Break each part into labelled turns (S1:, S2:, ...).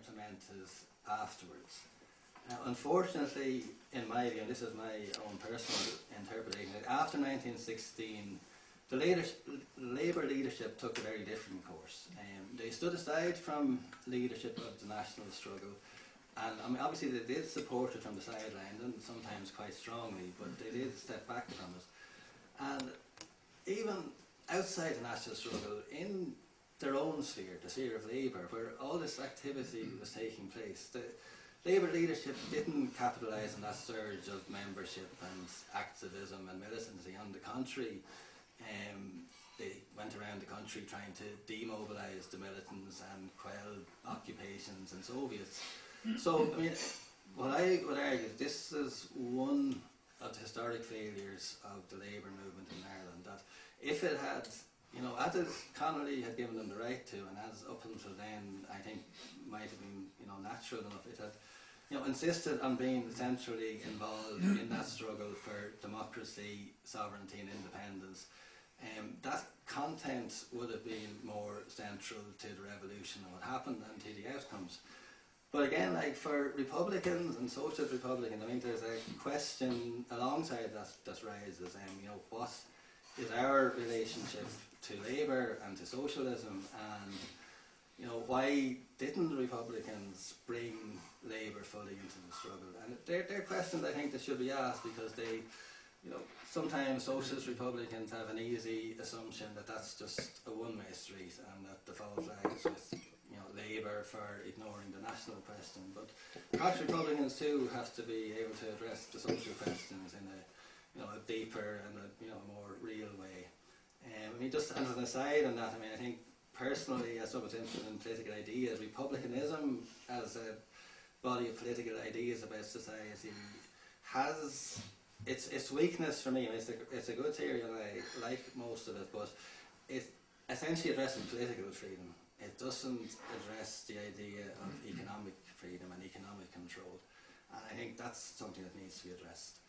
S1: implemented afterwards. Now, unfortunately, in my view, and this is my own personal interpretation, after 1916, the Labour leadership took a very different course. They stood aside from leadership of the national struggle, and I mean, obviously they did support it from the sideline, and sometimes quite strongly, but they did step back from it. And even outside the national struggle, in their own sphere, the sphere of Labour, where all this activity was taking place, the Labour leadership didn't capitalise on that surge of membership and activism and militancy. On the contrary, they went around the country trying to demobilise the militants and quell occupations and Soviets. So, I mean, what I would argue is this is one of the historic failures of the Labour movement in Ireland, that if it had, you know, as Connolly had given them the right to, and as up until then I think might have been, you know, natural enough, it had, you know, insisted on being centrally involved in that struggle for democracy, sovereignty and independence. That content would have been more central to the revolution and what happened and to the outcomes. But again, like for Republicans and Socialist Republicans, I mean, there's a question alongside that rises, you know, what is our relationship to Labour and to socialism, and you know, why didn't the Republicans bring Labour fully into the struggle? And they're questions I think that should be asked, because they, you know, sometimes Socialist Republicans have an easy assumption that that's just a one-way street and that the fault lies with, you know, Labour for ignoring the national question. But perhaps Republicans too have to be able to address the social questions in a, you know, a deeper and a, you know, more real way. I mean, just as an aside on that, I mean, I think personally, as someone interested in political ideas, republicanism as a body of political ideas about society has its weakness for me. I mean, it's a good theory and I like most of it, but it essentially addresses political freedom. It doesn't address the idea of economic freedom and economic control, and I think that's something that needs to be addressed.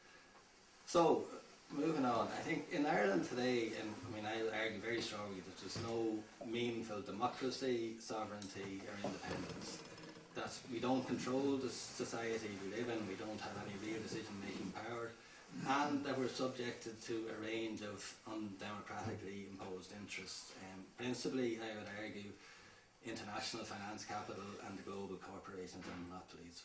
S1: So, moving on, I think in Ireland today, and I mean, I argue very strongly that there's no meaningful democracy, sovereignty or independence. That we don't control the society we live in, we don't have any real decision-making power, and that we're subjected to a range of undemocratically imposed interests. Principally, I would argue, international finance capital and the global corporations and monopolies.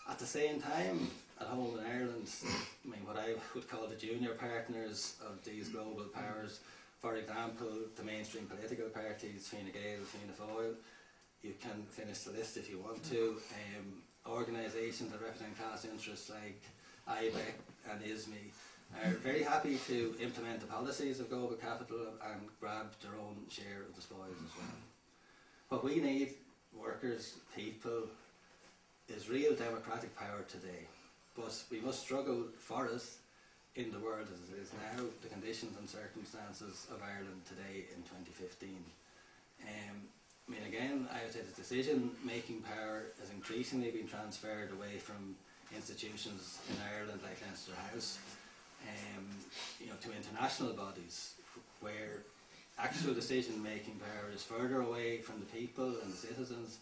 S1: At the same time, at home in Ireland, I mean, what I would call the junior partners of these global powers, for example, the mainstream political parties, Fine Gael, Fianna Fáil, you can finish the list if you want to, organisations that represent class interests like IBEC and ISME are very happy to implement the policies of global capital and grab their own share of the spoils as well. What we need, workers, people, is real democratic power today, but we must struggle for it in the world as it is now, the conditions and circumstances of Ireland today in 2015. I mean, again, I would say the decision-making power has increasingly been transferred away from institutions in Ireland like Leinster House, you know, to international bodies where actual decision-making power is further away from the people and the citizens,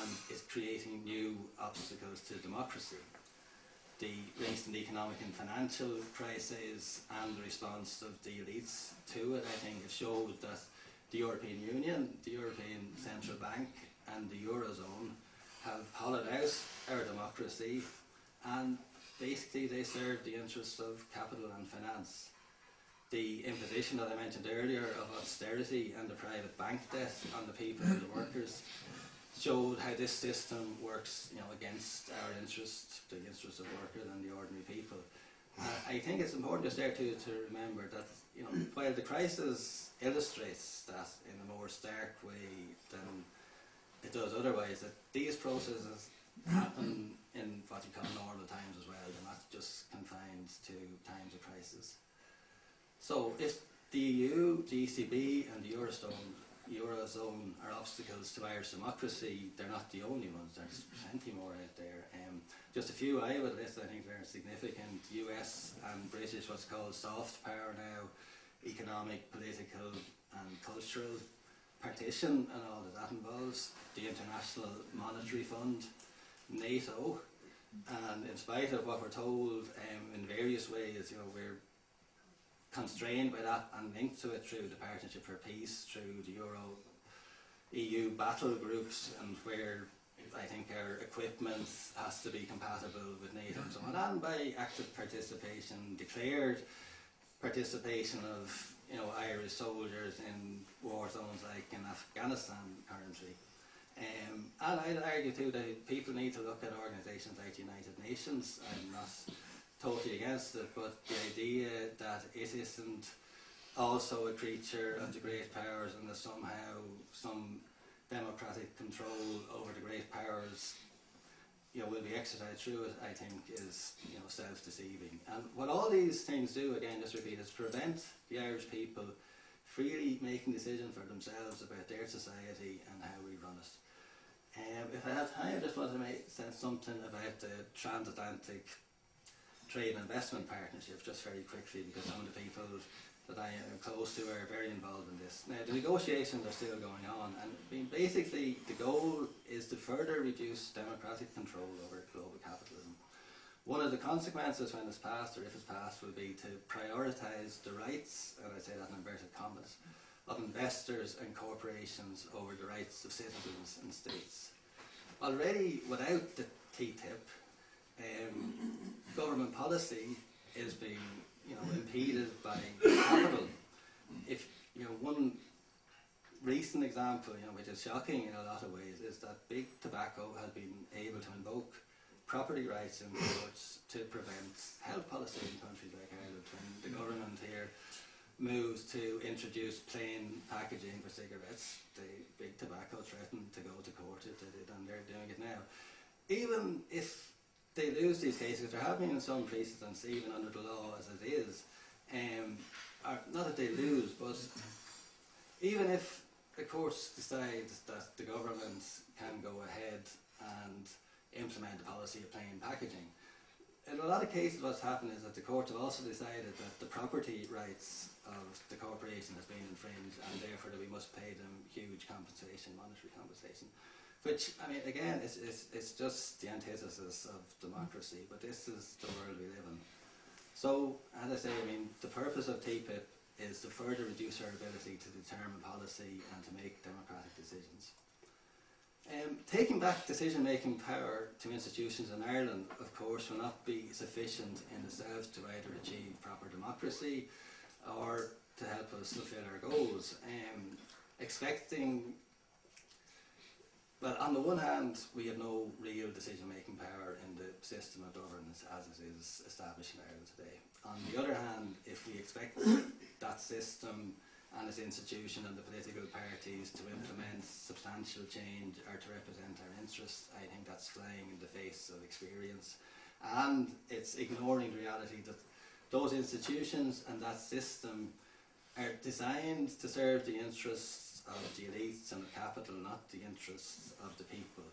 S1: and is creating new obstacles to democracy. The recent economic and financial crises and the response of the elites to it, I think, have showed that the European Union, the European Central Bank and the Eurozone have hollowed out our democracy, and basically they serve the interests of capital and finance. The imposition that I mentioned earlier of austerity and the private bank debt on the people and the workers showed how this system works, you know, against our interests, the interests of workers and the ordinary people. I think it's important just there to remember that, you know, while the crisis illustrates that in a more stark way than it does otherwise, that these processes happen in what you call normal times as well. They're not just confined to times of crisis. So if the EU, the ECB and the Eurozone are obstacles to Irish democracy, they're not the only ones. There's plenty more out there. Just a few I would list, I think they're significant. US and British, what's called soft power now, economic, political and cultural partition and all that involves, the International Monetary Fund, NATO, and in spite of what we're told in various ways, we're constrained by that and linked to it through the Partnership for Peace, through the EU battle groups, and where I think our equipment has to be compatible with NATO and so on, and by active participation, declared participation of Irish soldiers in war zones like in Afghanistan currently. And I'd argue too that people need to look at organisations like the United Nations. I'm not totally against it, but the idea that it isn't also a creature of the great powers and that somehow some democratic control over the great powers will be exercised through it, I think is self-deceiving. And what all these things do, again, just repeat, is prevent the Irish people freely making decisions for themselves about their society and how we run it. If I have time, I just wanted to say something about the transatlantic trade and investment partnership, just very quickly, because some of the people that I am close to are very involved in this. Now, the negotiations are still going on, and basically the goal is to further reduce democratic control over global capitalism. One of the consequences when it's passed, or if it's passed, will be to prioritise the rights, and I say that in inverted commas, of investors and corporations over the rights of citizens and states. Already, without the TTIP, government policy is being impeded by capital. If one recent example, which is shocking in a lot of ways, is that big tobacco has been able to invoke property rights in courts to prevent health policy in countries like Ireland. When the government here moves to introduce plain packaging for cigarettes, the big tobacco threatened to go to court if they did, and they're doing it now. Even if they lose these cases, there have been some precedents, even under the law as it is, not that they lose, but even if the courts decide that the government can go ahead and implement the policy of plain packaging, in a lot of cases what's happened is that the courts have also decided that the property rights of the corporation has been infringed, and therefore that we must pay them huge compensation, monetary compensation. Which, I mean, again, it's just the antithesis of democracy, but this is the world we live in. So, as I say, the purpose of TPIP is to further reduce our ability to determine policy and to make democratic decisions. Taking back decision-making power to institutions in Ireland, of course, will not be sufficient in itself to either achieve proper democracy or to help us fulfil our goals. Well, on the one hand, we have no real decision-making power in the system of governance as it is established in Ireland today. On the other hand, if we expect that system and its institution and the political parties to implement substantial change or to represent our interests, I think that's flying in the face of experience. And it's ignoring the reality that those institutions and that system are designed to serve the interests of the elites and the capital, not the interests of the people.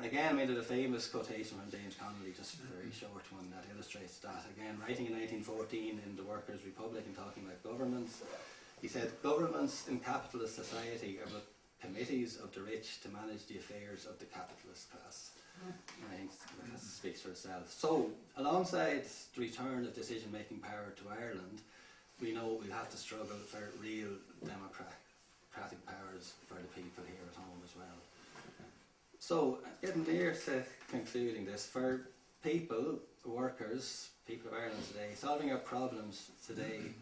S1: Again, I made a famous quotation from James Connolly, just a very short one, that illustrates that. Again, writing in 1914 in the Workers' Republic and talking about governments, he said, "Governments in capitalist society are but committees of the rich to manage the affairs of the capitalist class." I think that speaks for itself. So, alongside the return of decision-making power to Ireland, we know we'll have to struggle for real democratic powers for the people here at home as well. So, getting near to concluding this, for people, workers, people of Ireland today, solving our problems today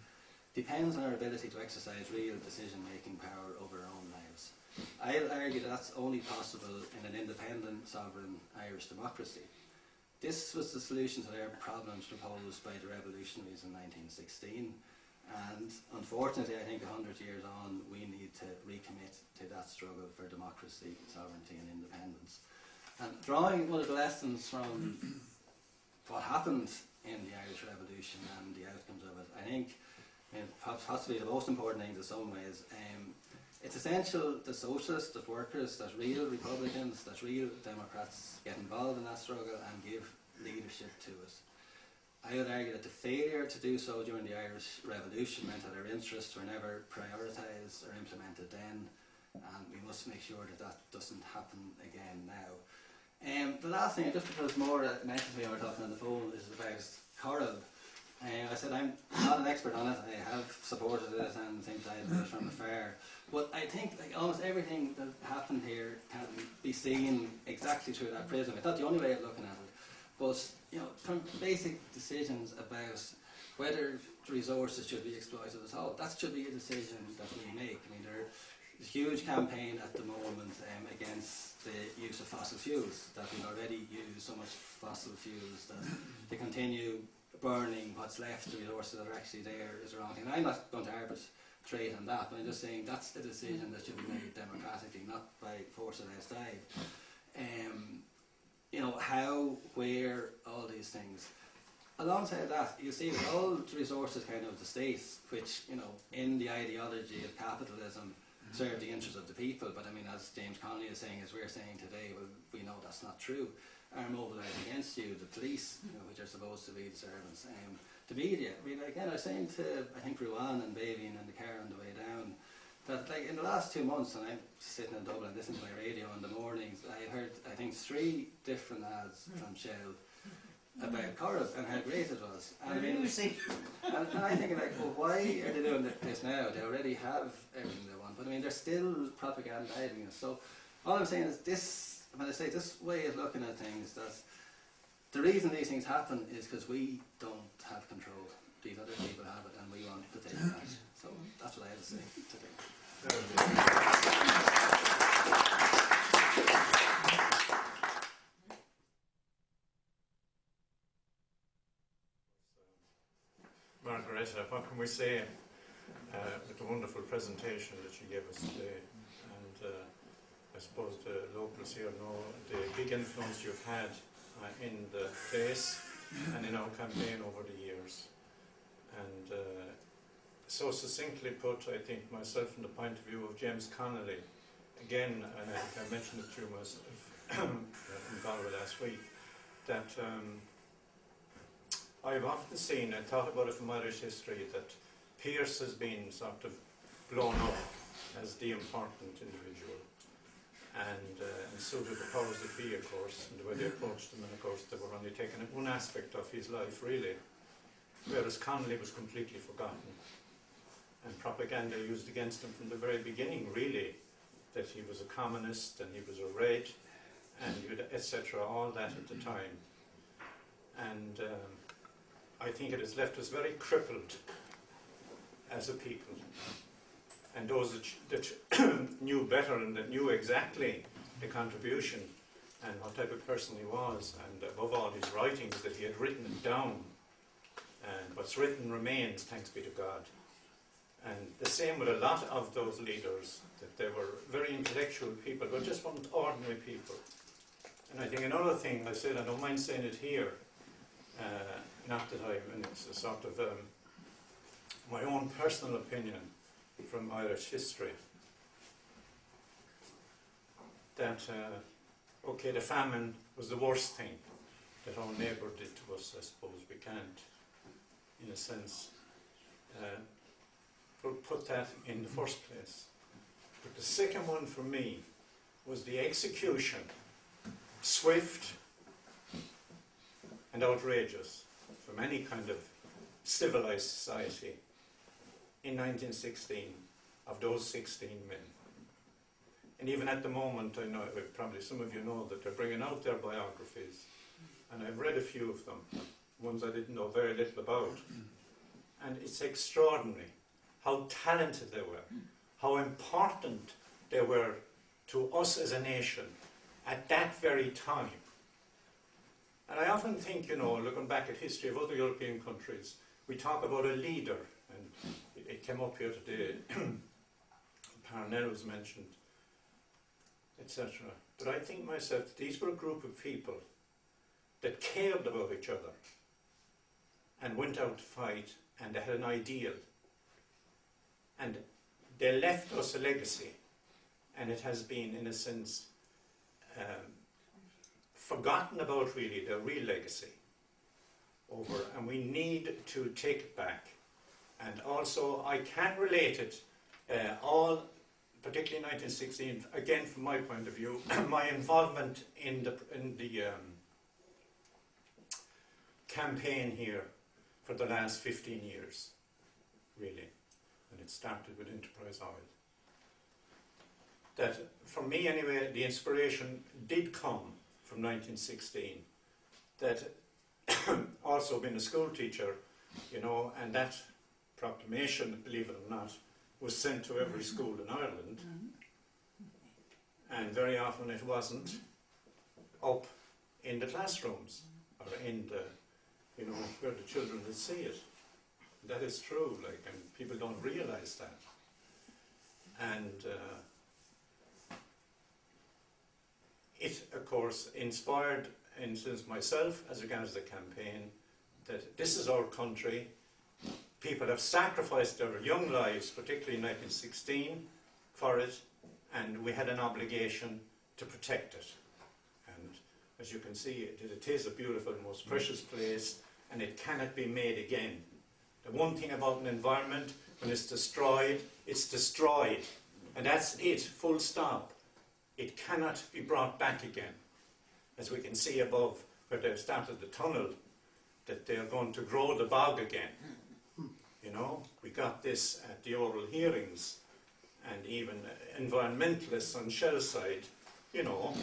S1: depends on our ability to exercise real decision-making power over our own lives. I'll argue that's only possible in an independent, sovereign Irish democracy. This was the solution to their problems proposed by the revolutionaries in 1916, and unfortunately, I think 100 years on, we need to recommit to that struggle for democracy, sovereignty and independence. And drawing one of the lessons from what happened in the Irish Revolution and the outcomes of it, I think possibly the most important thing in some ways, it's essential that socialists, that workers, that real Republicans, that real Democrats get involved in that struggle and give leadership to it. I would argue that the failure to do so during the Irish Revolution meant that our interests were never prioritised or implemented then, and we must make sure that that doesn't happen again now. The last thing, just because more mentioned to me when we were talking on the phone, is about Corrib. I said I'm not an expert on it. I have supported it and things like that from afar. But I think like almost everything that happened here can be seen exactly through that prism. It's not the only way of looking at it, but you know, from basic decisions about whether the resources should be exploited at all, that should be a decision that we make. I mean, there's a huge campaign at the moment against the use of fossil fuels, that we already use so much fossil fuels that to continue burning what's left, the resources that are actually there, is the wrong thing. And I'm not going to arbitrate on that, but I'm just saying that's a decision that should be made democratically, not by force of outside. You know, how, where, all these things. Alongside that, you see all the resources kind of the state, which, you know, in the ideology of capitalism, serve the interests of the people, but I mean, as James Connolly is saying, as we're saying today, well, we know that's not true, are mobilised against you, the police, you know, which are supposed to be the servants, the media. I mean, again, I was saying to, I think, Ruan and Baby and the car on the way down, that like in the last 2 months, and I'm sitting in Dublin listening to my radio in the mornings, I heard, I think, 3 different ads from Shell about Corrib and how great it was. And I mean, and I think like, well, why are they doing this now? They already have everything they want, but I mean, they're still propagandizing us. So all I'm saying is this, when I say this way of looking at things, that the reason these things happen is because we don't have control. These other people have it, and we want to take it back. So that's what I have to say today.
S2: Margaretta, what can we say with the wonderful presentation that you gave us today? And I suppose the locals here know the big influence you've had in the place and in our campaign over the years. And so succinctly put, I think, myself from the point of view of James Connolly, again, and I mentioned it to you myself in Galway last week, that I've often seen and thought about it from Irish history that Pearse has been sort of blown up as the important individual, and so did the powers that be, of course, and the way they approached him, and of course they were only taking one aspect of his life, really, whereas Connolly was completely forgotten, and propaganda used against him from the very beginning, really, that he was a communist and he was a red, and etc., all that at the time. And I think it has left us very crippled as a people. And those that knew better and that knew exactly the contribution and what type of person he was, and above all his writings, that he had written it down. And what's written remains, thanks be to God. And the same with a lot of those leaders, that they were very intellectual people, but just weren't ordinary people. And I think another thing, I said, I don't mind saying it here, not that and it's a sort of my own personal opinion from Irish history, that, okay, the famine was the worst thing that our neighbour did to us. I suppose we can't, in a sense, put that in the first place. But the second one for me was the execution, swift and outrageous, from any kind of civilized society in 1916 of those 16 men. And even at the moment, I know, probably some of you know that they're bringing out their biographies, and I've read a few of them, ones I didn't know very little about. And it's extraordinary how talented they were, how important they were to us as a nation at that very time. And I often think, you know, looking back at history of other European countries, we talk about a leader, and it came up here today, Parnell was mentioned, etc. But I think myself, these were a group of people that cared about each other and went out to fight, and they had an ideal. And they left us a legacy, and it has been, in a sense, forgotten about, really, their real legacy. over, and we need to take it back. And also, I can relate it all, particularly 1916, again from my point of view, my involvement in the campaign here for the last 15 years, really, and it started with Enterprise Oil. That, for me anyway, the inspiration did come from 1916. That also been a school teacher, you know, and that proclamation, believe it or not, was sent to every school in Ireland, and very often it wasn't up in the classrooms or in the, you know, where the children would see it. That is true, like, and people don't realise that. And it, of course, inspired, instance, myself as regards the campaign, that this is our country. People have sacrificed their young lives, particularly in 1916, for it, and we had an obligation to protect it. And as you can see, it is a beautiful, most precious place, and it cannot be made again. The one thing about an environment, when it's destroyed, and that's it, full stop. It cannot be brought back again. As we can see above, where they've started the tunnel, that they're going to grow the bog again. You know, we got this at the oral hearings, and even environmentalists on Shell side, you know,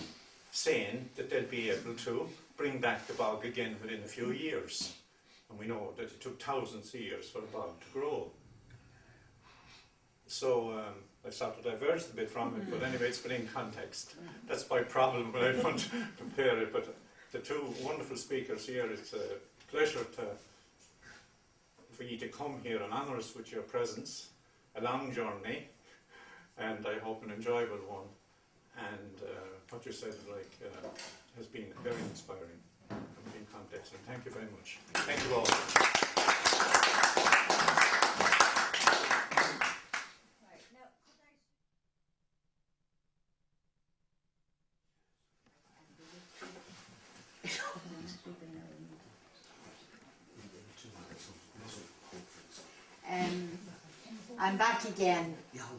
S2: saying that they'll be able to bring back the bog again within a few years. And we know that it took thousands of years for the bog to grow. So I've sort of diverged a bit from it, but anyway, it's been in context. That's my problem when I don't compare it. But the two wonderful speakers here, it's a pleasure for you to come here and honour us with your presence. A long journey, and I hope an enjoyable one. And what you said, like, has been very inspiring in context. And thank you very much. Thank you all.
S3: I'm back again,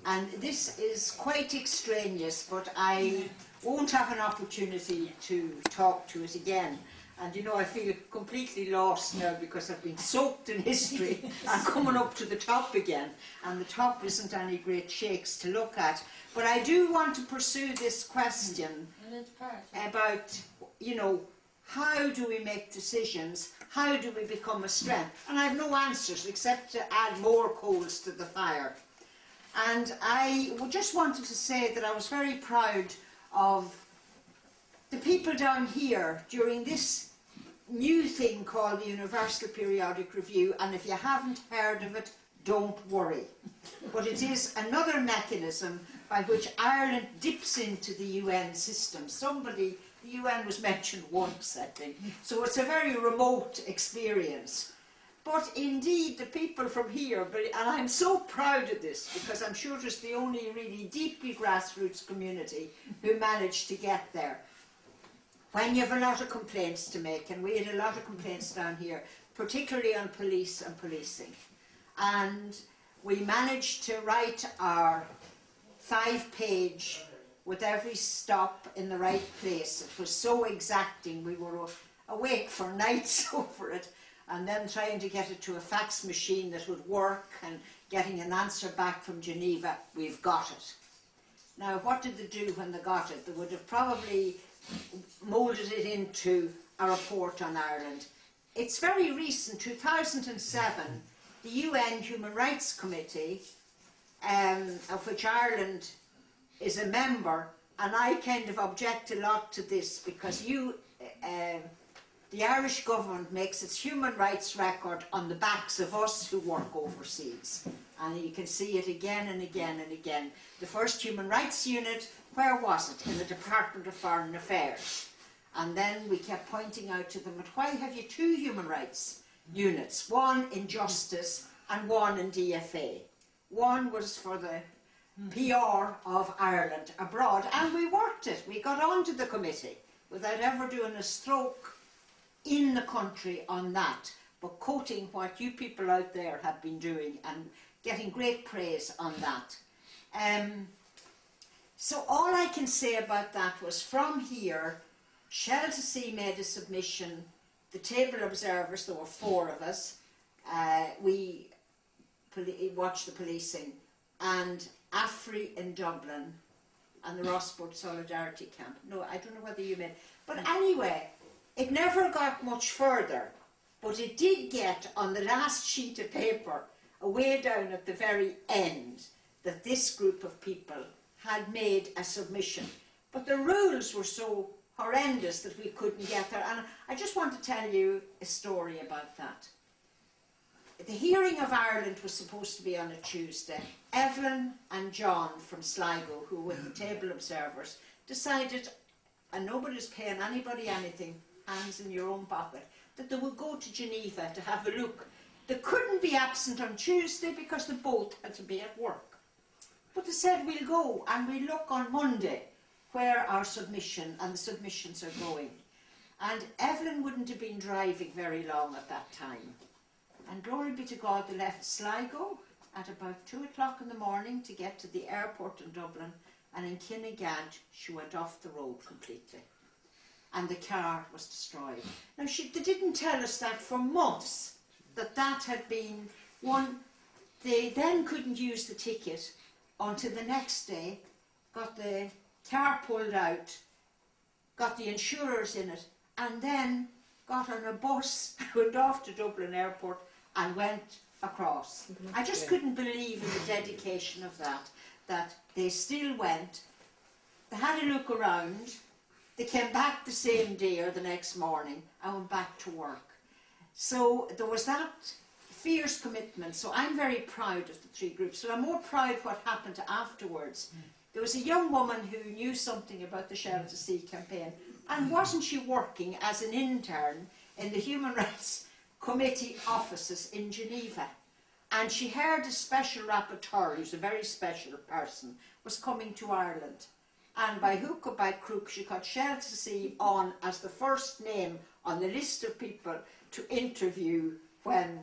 S3: and this is quite extraneous, but I won't have an opportunity to talk to it again. And you know, I feel completely lost now because I've been soaked in history and coming up to the top again, and the top isn't any great shakes to look at. But I do want to pursue this question about, you know, how do we make decisions? How do we become a strength? And I have no answers except to add more coals to the fire. And I just wanted to say that I was very proud of the people down here during this new thing called the Universal Periodic Review. And if you haven't heard of it, don't worry. But it is another mechanism by which Ireland dips into the UN system. The UN was mentioned once, I think, so it's a very remote experience. But indeed, the people from here, and I'm so proud of this because I'm sure it's the only really deeply grassroots community who managed to get there. When you have a lot of complaints to make, and we had a lot of complaints down here, particularly on police and policing, and we managed to write our 5-page with every stop in the right place. It was so exacting, we were awake for nights over it, and then trying to get it to a fax machine that would work and getting an answer back from Geneva. We've got it. Now, what did they do when they got it? They would have probably moulded it into a report on Ireland. It's very recent, 2007, the UN Human Rights Committee, of which Ireland is a member, and I kind of object a lot to this because the Irish government makes its human rights record on the backs of us who work overseas. And you can see it again and again and again. The first human rights unit, where was it? In the Department of Foreign Affairs. And then we kept pointing out to them, but why have you 2 human rights units? One in justice and one in DFA. One was for the PR of Ireland abroad, and we worked it. We got onto the committee without ever doing a stroke in the country on that, but quoting what you people out there have been doing and getting great praise on that. So all I can say about that was from here, Shell to Sea made a submission, the table observers, there were 4 of us, we watched the policing, and AFRI in Dublin and the Rossport Solidarity Camp. No, I don't know whether you meant, but anyway, it never got much further, but it did get on the last sheet of paper, away down at the very end, that this group of people had made a submission. But the rules were so horrendous that we couldn't get there. And I just want to tell you a story about that. The hearing of Ireland was supposed to be on a Tuesday. Evelyn and John from Sligo, who were the table observers, decided, and nobody was paying anybody anything, hands in your own pocket, that they would go to Geneva to have a look. They couldn't be absent on Tuesday because they both had to be at work. But they said, we'll go and we'll look on Monday where our submission and the submissions are going. And Evelyn wouldn't have been driving very long at that time. And glory be to God, they left Sligo at about 2 o'clock in the morning to get to the airport in Dublin, and in Kinnegad she went off the road completely. And the car was destroyed. Now they didn't tell us that for months, that had been one. They then couldn't use the ticket until the next day, got the car pulled out, got the insurers in it, and then got on a bus, went off to Dublin Airport and went across. I just couldn't believe in the dedication of that they still went, they had a look around, they came back the same day or the next morning and went back to work. So there was that fierce commitment. So I'm very proud of the 3 groups. So I'm more proud what happened afterwards. There was a young woman who knew something about the Shell to Sea campaign, and wasn't she working as an intern in the Human Rights Committee offices in Geneva? And she heard a special rapporteur, who's a very special person, was coming to Ireland. And by hook or by crook, she got Shell to Sea on as the first name on the list of people to interview when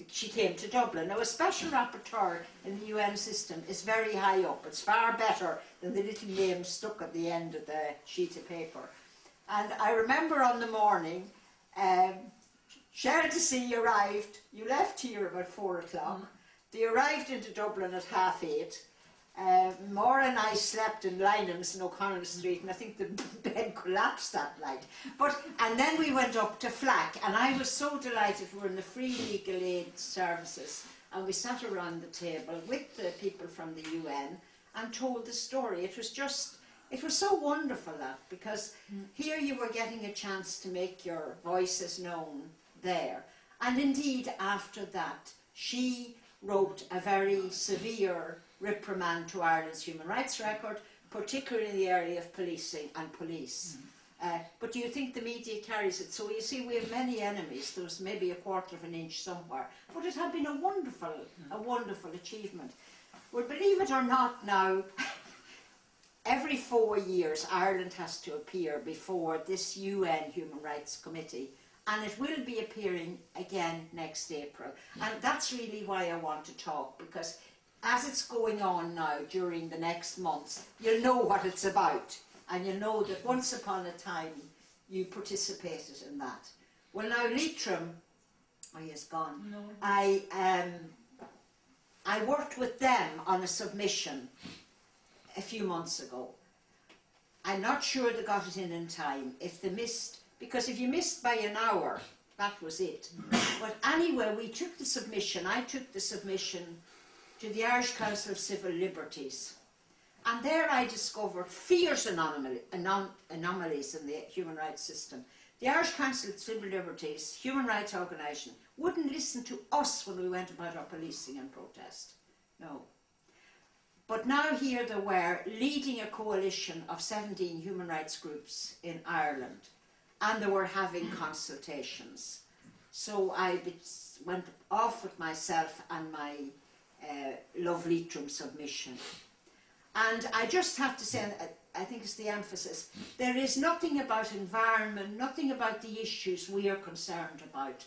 S3: she came to Dublin. Now, a special rapporteur in the UN system is very high up. It's far better than the little name stuck at the end of the sheet of paper. And I remember on the morning, Shell to Sea arrived. You left here about 4 o'clock. They arrived into Dublin at 8:30. Maura and I slept in Lynham's in O'Connell Street, and I think the bed collapsed that night. And then we went up to Flack, and I was so delighted. We were in the free legal aid services, and we sat around the table with the people from the UN and told the story. It was so wonderful, that, because here you were getting a chance to make your voices known there. And indeed, after that, she wrote a very severe reprimand to Ireland's human rights record, particularly in the area of policing and police. But do you think the media carries it? So you see, we have many enemies. There was maybe a 1/4 of an inch somewhere, but it had been a wonderful achievement. Well, believe it or not now, every 4 years Ireland has to appear before this UN Human Rights Committee, and it will be appearing again next April. And that's really why I want to talk, because as it's going on now during the next months, you'll know what it's about, and you'll know that once upon a time you participated in that. Well, now Leitrim, oh, he is gone. No. I worked with them on a submission a few months ago. I'm not sure they got it in time. If they missed, because if you missed by an hour, that was it. But anyway, we took the submission. I took the submission to the Irish Council of Civil Liberties. And there I discovered fierce anomalies in the human rights system. The Irish Council of Civil Liberties, human rights organisation, wouldn't listen to us when we went about our policing and protest. No. But now here they were, leading a coalition of 17 human rights groups in Ireland, and they were having consultations. So I went off with myself and my Love Leitrim submission. And I just have to say, I think it's the emphasis. There is nothing about environment, nothing about the issues we are concerned about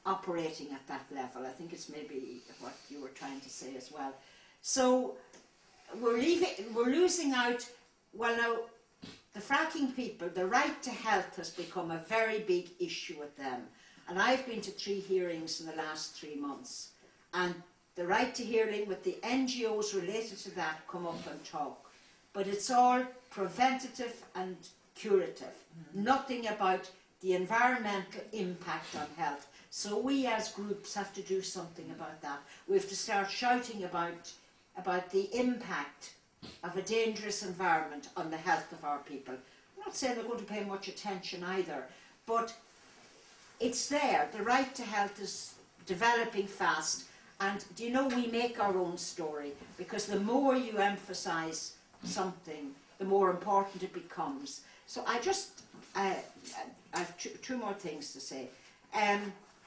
S3: operating at that level. I think it's maybe what you were trying to say as well. So we're losing out. Well, now the fracking people, the right to health has become a very big issue with them. And I've been to 3 hearings in the last 3 months. And the right to hearing with the NGOs related to that come up and talk. But it's all preventative and curative. Nothing about the environmental impact on health. So we as groups have to do something about that. We have to start shouting about the impact of a dangerous environment on the health of our people. I'm not saying they're going to pay much attention either, but it's there. The right to health is developing fast, and do you know, we make our own story, because the more you emphasise something, the more important it becomes. So I have 2 more things to say.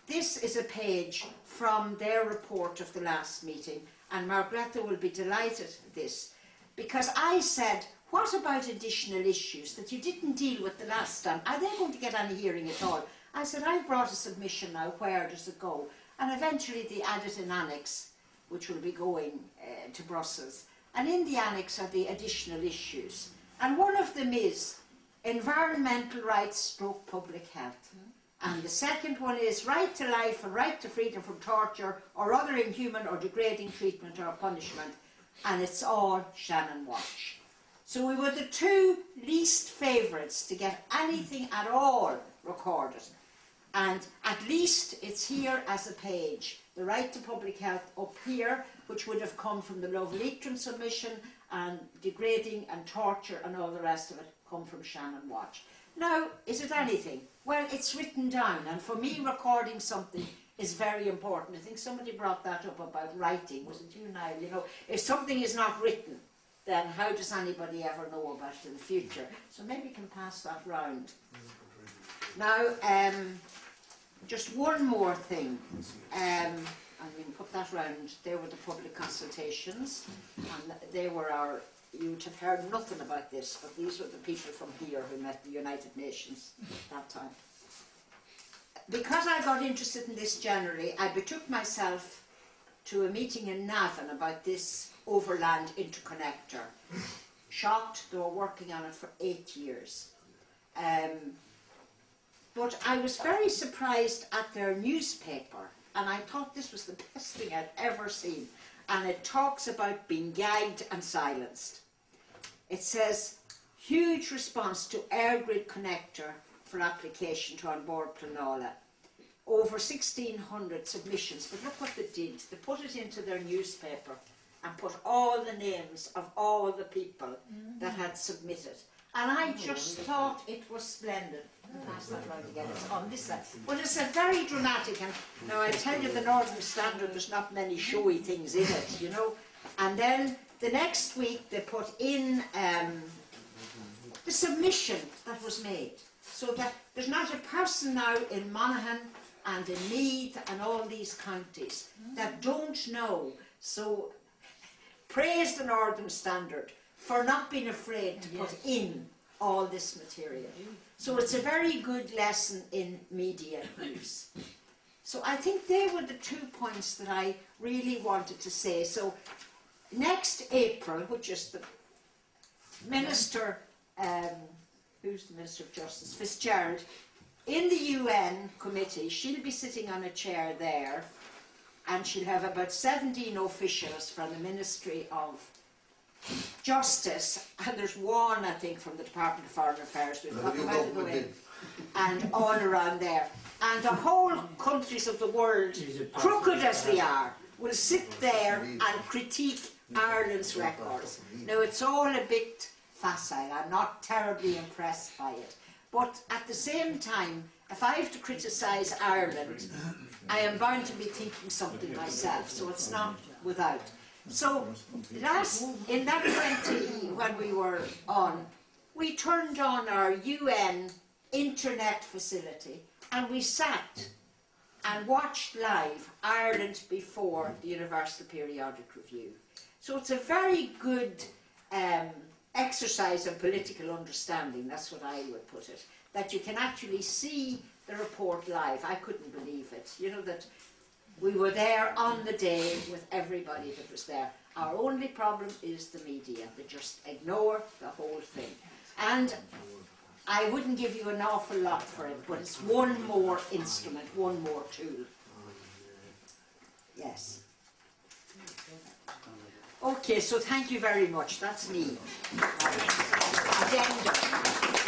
S3: This is a page from their report of the last meeting, and Margaretta will be delighted at this, because I said, what about additional issues that you didn't deal with the last time? Are they going to get any hearing at all? I said, I've brought a submission now, where does it go? And eventually they added an annex, which will be going to Brussels. And in the annex are the additional issues. And one of them is environmental rights / public health. And the second one is right to life and right to freedom from torture or other inhuman or degrading treatment or punishment. And it's all Shannon Watch. So we were the 2 least favourites to get anything at all recorded. And at least it's here as a page. The right to public health up here, which would have come from the Love Leitrim submission, and degrading and torture and all the rest of it come from Shannon Watch. Now, is it anything? Well, it's written down, and for me recording something is very important. I think somebody brought that up about writing. Was it you, Niall? You know, if something is not written, then how does anybody ever know about it in the future? So maybe you can pass that round. Now, just one more thing, and we can put that round. There were the public consultations, and they were our, you would have heard nothing about this, but these were the people from here who met the United Nations that time. Because I got interested in this generally, I betook myself to a meeting in Navan about this overland interconnector. Shocked, they were working on it for 8 years. But I was very surprised at their newspaper, and I thought this was the best thing I'd ever seen. And it talks about being gagged and silenced. It says, huge response to air grid connector for application to on board Planola. Over 1,600 submissions, but look what they did. They put it into their newspaper and put all the names of all the people that had submitted. And I just thought it was splendid. Pass that round again, it's on this side. Well, it's a very dramatic, and now I tell you, the Northern Standard, there's not many showy things in it, you know. And then the next week they put in the submission that was made, so that there's not a person now in Monaghan and in Meath and all these counties that don't know. So praise the Northern Standard for not being afraid to put in all this material. So it's a very good lesson in media use. So I think they were the 2 points that I really wanted to say. So next April, which is the Minister, who's the Minister of Justice, Fitzgerald, in the UN committee, she'll be sitting on a chair there, and she'll have about 17 officials from the Ministry of Justice, and there's one, I think, from the Department of Foreign Affairs. We've got them out of the way, and all around there. And the whole countries of the world, crooked as they are, will sit there and critique Ireland's records. Now, it's all a bit facile. I'm not terribly impressed by it. But at the same time, if I have to criticise Ireland, I am bound to be thinking something myself, so it's not without. So in that 20, when we were on, we turned on our UN internet facility, and we sat and watched live Ireland before the Universal Periodic Review. So it's a very good exercise of political understanding, that's what I would put it, that you can actually see the report live. I couldn't believe it, you know, that we were there on the day with everybody that was there. Our only problem is the media. They just ignore the whole thing. And I wouldn't give you an awful lot for it, but it's one more instrument, one more tool. Yes. Okay, so thank you very much. That's me. Addenda.